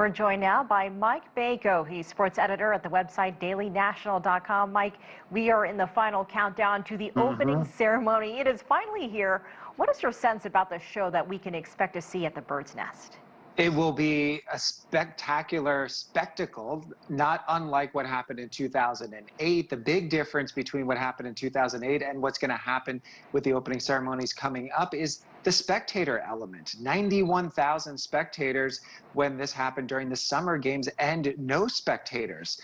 We're joined now by Mike Bako. He's sports editor at the website dailynational.com. Mike, we are in the final countdown to the opening ceremony. It is finally here. What is your sense about the show that we can expect to see at the Bird's Nest? It will be a spectacular spectacle, not unlike what happened in 2008. The big difference between what happened in 2008 and what's going to happen with the opening ceremonies coming up is the spectator element. 91,000 spectators when this happened during the summer games, and no spectators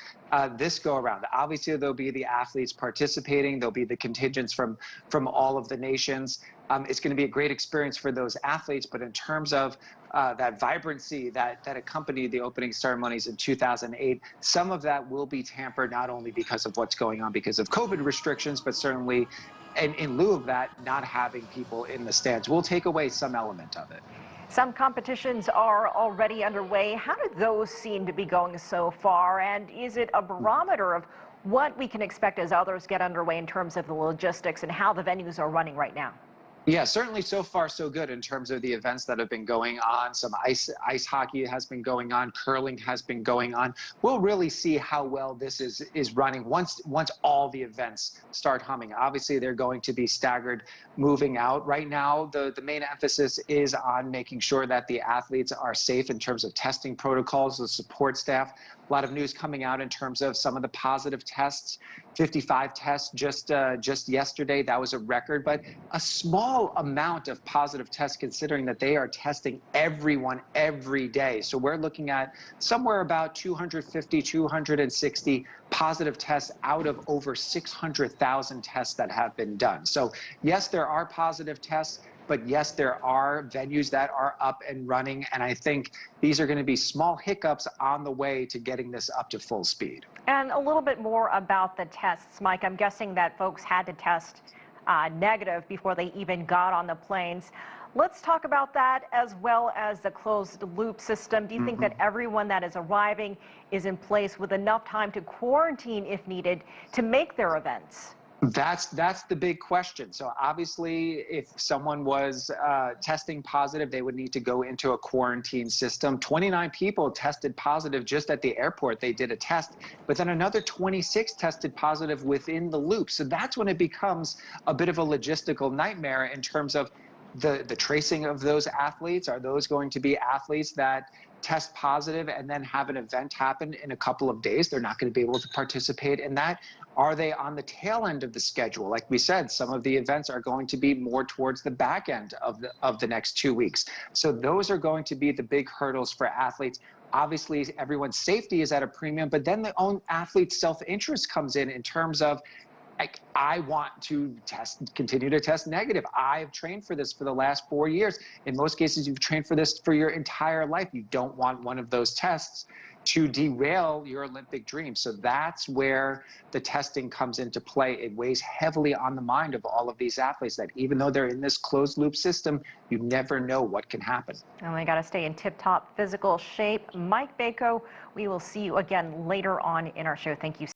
this go around. Obviously, there'll be the athletes participating. There'll be the contingents from all of the nations. It's going to be a great experience for those athletes, but in terms of that vibrancy that accompanied the opening ceremonies in 2008, some of that will be tampered, not only because of what's going on because of COVID restrictions, but certainly in lieu of that, not having people in the stands will take away some element of it. Some competitions are already underway. How do those seem to be going so far? And is it a barometer of what we can expect as others get underway in terms of the logistics and how the venues are running right now? Yeah, certainly so far so good in terms of the events that have been going on. Some ice hockey has been going on, curling has been going on. We'll really see how well this is running once all the events start humming. Obviously, they're going to be staggered moving out. Right now, the main emphasis is on making sure that the athletes are safe in terms of testing protocols, the support staff. A lot of news coming out in terms of some of the positive tests. 55 tests just yesterday. That was a record, but a small amount of positive tests considering that they are testing everyone every day. So we're looking at somewhere about 250, 260 positive tests out of over 600,000 tests that have been done. So yes, there are positive tests, but yes, there are venues that are up and running, and I think these are going to be small hiccups on the way to getting this up to full speed. And a little bit more about the tests, Mike. I'm guessing that folks had to test negative before they even got on the planes. Let's talk about that as well as the closed loop system. Do you think that everyone that is arriving is in place with enough time to quarantine if needed to make their events? That's the big question. So obviously, if someone was testing positive, they would need to go into a quarantine system. 29 people tested positive just at the airport. They did a test, but then another 26 tested positive within the loop. So that's when it becomes a bit of a logistical nightmare in terms of the tracing of those athletes. Are those going to be athletes that test positive and then have an event happen in a couple of days? They're not going to be able to participate in that. Are they on the tail end of the schedule? Like we said, some of the events are going to be more towards the back end of the next 2 weeks. So those are going to be the big hurdles for athletes. Obviously, everyone's safety is at a premium, but then the own athlete's self-interest comes in terms of, like, I want to continue to test negative. I've trained for this for the last 4 years. In most cases, you've trained for this for your entire life. You don't want one of those tests to derail your Olympic dream. So that's where the testing comes into play. It weighs heavily on the mind of all of these athletes that even though they're in this closed loop system, you never know what can happen. And we got to stay in tip-top physical shape. Mike Bako, we will see you again later on in our show. Thank you.